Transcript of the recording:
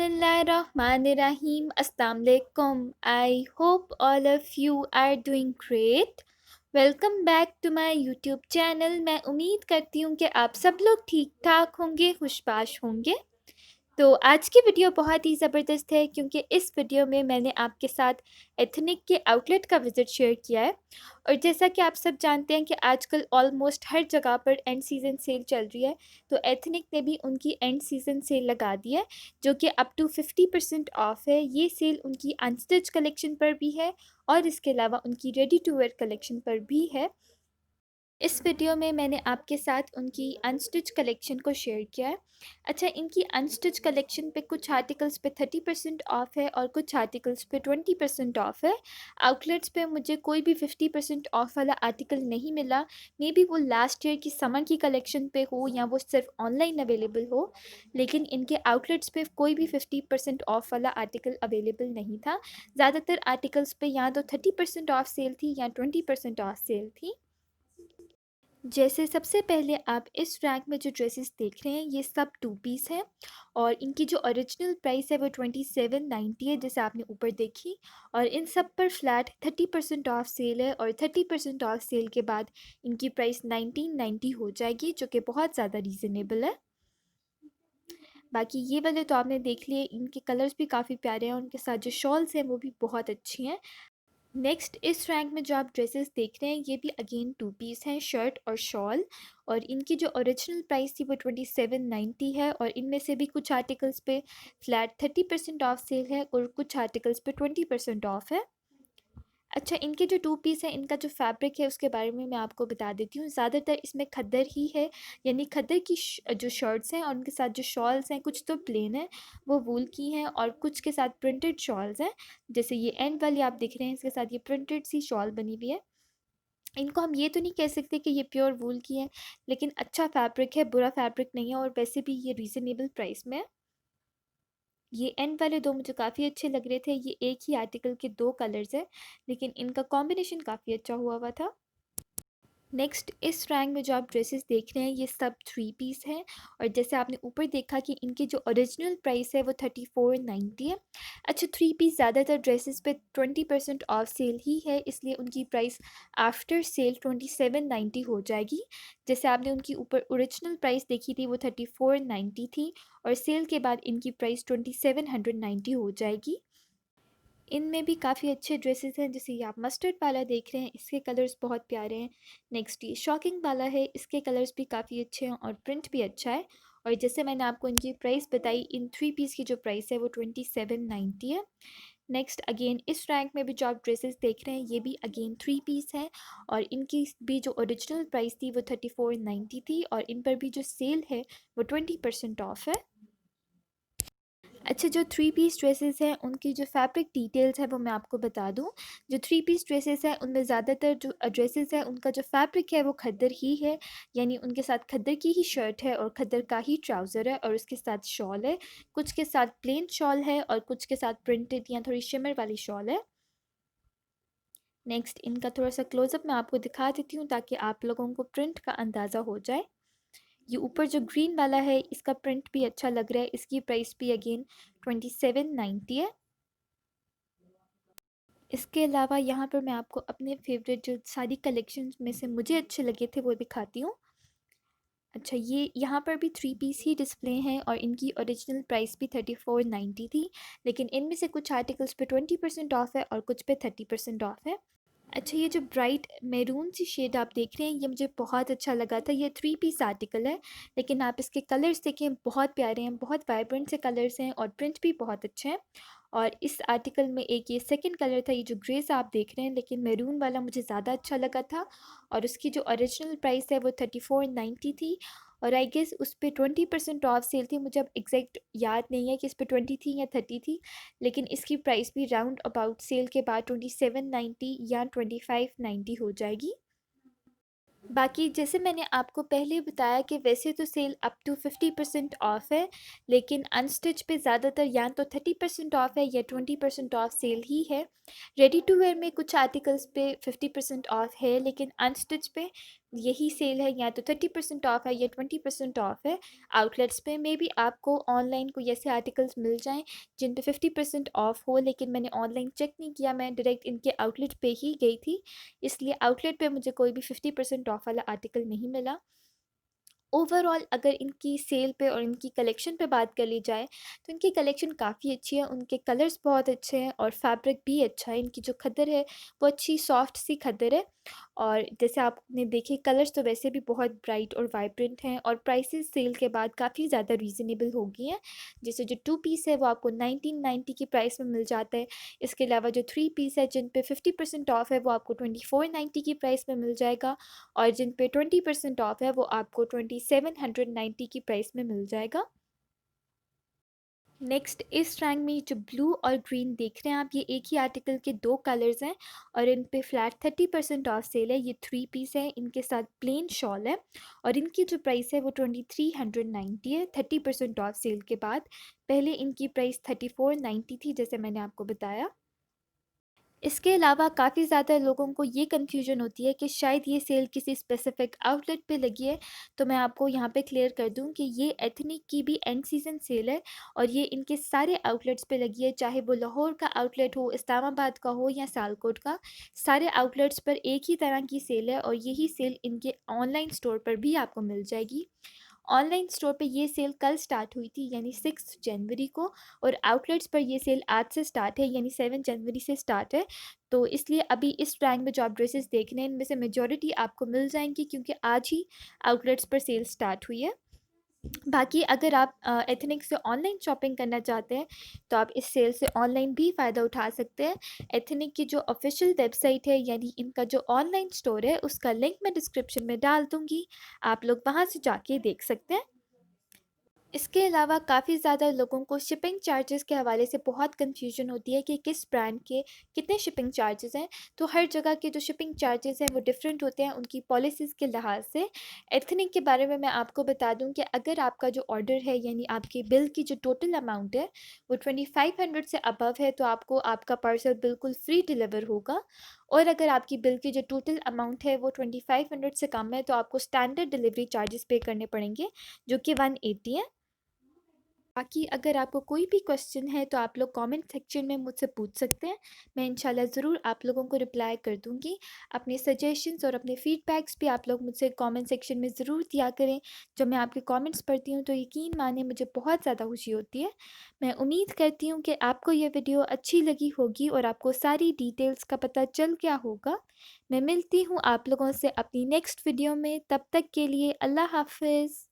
Bismillahirrahmanirrahim. Assalamu alaikum. I hope all of you are doing great. Welcome back to my YouTube channel. मैं उम्मीद करती हूँ कि आप सब लोग ठीक ठाक होंगे, खुशबाश होंगे। तो आज की वीडियो बहुत ही ज़बरदस्त है क्योंकि इस वीडियो में मैंने आपके साथ एथनिक के आउटलेट का विज़िट शेयर किया है। और जैसा कि आप सब जानते हैं कि आजकल ऑलमोस्ट हर जगह पर एंड सीज़न सेल चल रही है, तो एथनिक ने भी उनकी एंड सीज़न सेल लगा दी है जो कि अप टू 50% ऑफ है। ये सेल उनकी अनस्टिच कलेक्शन पर भी है और इसके अलावा उनकी रेडी टू वेयर कलेक्शन पर भी है। इस वीडियो में मैंने आपके साथ उनकी अनस्टिच कलेक्शन को शेयर किया है। अच्छा, इनकी अनस्टिच कलेक्शन पे कुछ आर्टिकल्स पे 30% ऑफ है और कुछ आर्टिकल्स पे 20% ऑफ है। आउटलेट्स पे मुझे कोई भी 50% ऑफ वाला आर्टिकल नहीं मिला। मे बी वो लास्ट ईयर की समर की कलेक्शन पे हो या वो सिर्फ ऑनलाइन अवेलेबल हो, लेकिन इनके आउटलेट्स पे कोई भी 50% ऑफ वाला आर्टिकल अवेलेबल नहीं था। ज़्यादातर आर्टिकल्स पे या तो 30% ऑफ सेल थी या 20% ऑफ सेल थी। जैसे सबसे पहले आप इस रैक में जो ड्रेसेस देख रहे हैं ये सब टू पीस है और इनकी जो ओरिजिनल प्राइस है वो 2790 है, जैसे आपने ऊपर देखी। और इन सब पर फ्लैट 30% ऑफ सेल है और 30% ऑफ सेल के बाद इनकी प्राइस 1990 हो जाएगी, जो कि बहुत ज़्यादा रीज़नेबल है। बाकी ये वाले तो आपने देख लिए, इनके कलर्स भी काफ़ी प्यारे हैं, उनके साथ जो शॉल्स हैं वो भी बहुत अच्छी हैं। नेक्स्ट इस रैंक में जो आप ड्रेसेस देख रहे हैं ये भी अगेन टू पीस हैं, शर्ट और शॉल। और इनकी जो ओरिजिनल प्राइस थी वो 2790 है और इनमें से भी कुछ आर्टिकल्स पे फ्लैट 30% ऑफ सेल है और कुछ आर्टिकल्स पे 20% ऑफ है। अच्छा, इनके जो टू पीस है इनका जो फैब्रिक है उसके बारे में मैं आपको बता देती हूँ। ज़्यादातर इसमें खद्दर ही है, यानी खद्दर की जो शर्ट्स हैं और उनके साथ जो शॉल्स हैं कुछ तो प्लेन है, वो वूल की हैं और कुछ के साथ प्रिंटेड शॉल्स हैं। जैसे ये एंड वाली आप देख रहे हैं, इसके साथ ये प्रिंटेड सी शॉल बनी हुई है। इनको हम ये तो नहीं कह सकते कि ये प्योर वूल की है, लेकिन अच्छा फैब्रिक है, बुरा फैब्रिक नहीं है और वैसे भी ये रीज़नेबल प्राइस में है। ये एंड वाले दो मुझे काफ़ी अच्छे लग रहे थे। ये एक ही आर्टिकल के दो कलर्स हैं, लेकिन इनका कॉम्बिनेशन काफ़ी अच्छा हुआ था। नेक्स्ट इस रैंक में जो आप ड्रेसेस देख रहे हैं ये सब थ्री पीस हैं और जैसे आपने ऊपर देखा कि इनकी जो ओरिजिनल प्राइस है वो 3490 है। अच्छा, थ्री पीस ज़्यादातर ड्रेसेस पे 20% ऑफ सेल ही है, इसलिए उनकी प्राइस आफ्टर सेल 2790 हो जाएगी। जैसे आपने उनकी ऊपर ओरिजिनल प्राइस देखी थी वो 3490 थी और सेल के बाद इनकी प्राइस 2790 हो जाएगी। इनमें भी काफ़ी अच्छे ड्रेसेस हैं, जैसे ये आप मस्टर्ड वाला देख रहे हैं, इसके कलर्स बहुत प्यारे हैं। नेक्स्ट ये शॉकिंग वाला है, इसके कलर्स भी काफ़ी अच्छे हैं और प्रिंट भी अच्छा है। और जैसे मैंने आपको इनकी प्राइस बताई, इन थ्री पीस की जो प्राइस है वो 2790 है। नेक्स्ट अगेन इस रैंक में भी जो आप ड्रेसेस देख रहे हैं ये भी अगेन थ्री पीस हैं और इनकी भी जो ओरिजिनल प्राइस थी वो 3490 थी और इन पर भी जो सेल है वो 20% ऑफ है। अच्छा, जो थ्री पीस ड्रेसेस हैं उनकी जो फैब्रिक डिटेल्स है वो मैं आपको बता दूं। जो थ्री पीस ड्रेसेस हैं उनमें ज़्यादातर जो ड्रेसेस हैं उनका जो फैब्रिक है वो खद्दर ही है, यानी उनके साथ खद्दर की ही शर्ट है और खद्दर का ही ट्राउज़र है और उसके साथ शॉल है। कुछ के साथ प्लेन शॉल है और कुछ के साथ प्रिंटेड या थोड़ी शिमर वाली शॉल है। नेक्स्ट इनका थोड़ा सा क्लोज़अप मैं आपको दिखा देती हूँ ताकि आप लोगों को प्रिंट का अंदाज़ा हो जाए। ये ऊपर जो ग्रीन वाला है इसका प्रिंट भी अच्छा लग रहा है, इसकी प्राइस भी अगेन 2790 है। इसके अलावा यहाँ पर मैं आपको अपने फेवरेट जो सारी कलेक्शंस में से मुझे अच्छे लगे थे वो दिखाती हूँ। अच्छा, ये यहाँ पर भी थ्री पीस ही डिस्प्ले हैं और इनकी ओरिजिनल प्राइस भी 3490 थी, लेकिन इनमें से कुछ आर्टिकल्स पे 20% ऑफ है और कुछ पे 30% ऑफ है। अच्छा, ये जो ब्राइट मैरून सी शेड आप देख रहे हैं ये मुझे बहुत अच्छा लगा था। ये थ्री पीस आर्टिकल है, लेकिन आप इसके कलर्स देखें, बहुत प्यारे हैं, बहुत वाइब्रेंट से कलर्स हैं और प्रिंट भी बहुत अच्छे हैं। और इस आर्टिकल में एक ये सेकंड कलर था, ये जो ग्रेस आप देख रहे हैं, लेकिन मैरून वाला मुझे ज़्यादा अच्छा लगा था और उसकी जो ओरिजिनल प्राइस है वो 3490 थी और आई गेस उस पर 20% ऑफ सेल थी। मुझे अब एग्जैक्ट याद नहीं है कि इस पर 20 थी या 30 थी, लेकिन इसकी प्राइस भी राउंड अबाउट सेल के बाद 2790 या 2590 हो जाएगी। बाकी जैसे मैंने आपको पहले बताया कि वैसे तो सेल अप टू 50% ऑफ है, लेकिन अनस्टिच पे ज़्यादातर या तो 30% ऑफ है या 20% ऑफ सेल ही है। रेडी टू वेयर में कुछ आर्टिकल्स पे 50% ऑफ है, लेकिन अनस्टिच पे यही सेल है, या तो 30% ऑफ है या 20% ऑफ है आउटलेट्स पे। मे बी आपको ऑनलाइन कोई ऐसे आर्टिकल्स मिल जाएं जिन पे 50% ऑफ हो, लेकिन मैंने ऑनलाइन चेक नहीं किया, मैं डायरेक्ट इनके आउटलेट पे ही गई थी, इसलिए आउटलेट पे मुझे कोई भी 50% ऑफ वाला आर्टिकल नहीं मिला। ओवरऑल अगर इनकी सेल पे और इनकी कलेक्शन पे बात कर ली जाए तो इनकी कलेक्शन काफ़ी अच्छी है, उनके कलर्स बहुत अच्छे हैं और फैब्रिक भी अच्छा है। इनकी जो खद्दर है वो अच्छी सॉफ्ट सी खद्दर है, और जैसे आपने देखे कलर्स तो वैसे भी बहुत ब्राइट और वाइब्रेंट हैं, और प्राइसेस सेल के बाद काफ़ी ज़्यादा रीज़नेबल हो गई हैं। जैसे जो 2 पीस है वो आपको 1990 की प्राइस में मिल जाता है। इसके अलावा जो 3 पीस है जिन पे 50% ऑफ है वो आपको 2490 की प्राइस में मिल जाएगा, और जिन पे 20% ऑफ है वो आपको 2790 की प्राइस में मिल जाएगा। नेक्स्ट इस रैंक में जो ब्लू और ग्रीन देख रहे हैं आप, ये एक ही आर्टिकल के दो कलर्स हैं, और इन पे फ्लैट 30% ऑफ सेल है। ये 3 पीस है, इनके साथ प्लेन शॉल है, और इनकी जो प्राइस है वो 2390 है 30% ऑफ सेल के बाद। पहले इनकी प्राइस 3490 थी जैसे मैंने आपको बताया। इसके अलावा काफ़ी ज़्यादा लोगों को ये कन्फ्यूजन होती है कि शायद ये सेल किसी स्पेसिफिक आउटलेट पे लगी है, तो मैं आपको यहाँ पे क्लियर कर दूँ कि ये एथनिक की भी एंड सीज़न सेल है, और ये इनके सारे आउटलेट्स पे लगी है, चाहे वो लाहौर का आउटलेट हो, इस्लामाबाद का हो या सियालकोट का। सारे आउटलेट्स पर एक ही तरह की सेल है, और यही सेल इनके ऑनलाइन स्टोर पर भी आपको मिल जाएगी। ऑनलाइन स्टोर पे ये सेल कल स्टार्ट हुई थी यानी 6 जनवरी को, और आउटलेट्स पर ये सेल आज से स्टार्ट है यानी 7 जनवरी से स्टार्ट है। तो इसलिए अभी इस रैंक में जो आप ड्रेसेस देख रहे हैं इनमें से मेजॉरिटी आपको मिल जाएंगी, क्योंकि आज ही आउटलेट्स पर सेल स्टार्ट हुई है। बाकी अगर आप एथनिक से ऑनलाइन शॉपिंग करना चाहते हैं तो आप इस सेल से ऑनलाइन भी फ़ायदा उठा सकते हैं। एथनिक की जो ऑफिशियल वेबसाइट है यानी इनका जो ऑनलाइन स्टोर है उसका लिंक मैं डिस्क्रिप्शन में डाल दूँगी, आप लोग वहाँ से जाके देख सकते हैं। इसके अलावा काफ़ी ज़्यादा लोगों को शिपिंग चार्जेस के हवाले से बहुत कन्फ्यूजन होती है कि किस ब्रांड के कितने शिपिंग चार्जेस हैं। तो हर जगह के जो शिपिंग चार्जेस हैं वो डिफरेंट होते हैं उनकी पॉलिसीज़ के लिहाज से। एथनिक के बारे में मैं आपको बता दूं कि अगर आपका जो ऑर्डर है यानी आपके बिल की जो टोटल अमाउंट है वो 2500 से अबव है तो आपको आपका पार्सल बिल्कुल फ्री डिलीवर होगा, और अगर आपकी बिल की जो टोटल अमाउंट है वो 2500 से कम है तो आपको स्टैंडर्ड डिलीवरी चार्जेस पे करने पड़ेंगे जो कि 180 है। बाकी अगर आपको कोई भी क्वेश्चन है तो आप लोग कमेंट सेक्शन में मुझसे पूछ सकते हैं, मैं इंशाल्लाह ज़रूर आप लोगों को रिप्लाई कर दूँगी। अपने सजेशंस और अपने फीडबैक्स भी आप लोग मुझसे कमेंट सेक्शन में ज़रूर दिया करें। जब मैं आपके कमेंट्स पढ़ती हूँ तो यकीन माने मुझे बहुत ज़्यादा खुशी होती है। मैं उम्मीद करती हूँ कि आपको ये वीडियो अच्छी लगी होगी और आपको सारी डिटेल्स का पता चल गया होगा। मैं मिलती हूँ आप लोगों से अपनी नेक्स्ट वीडियो में, तब तक के लिए अल्लाह हाफ़िज़।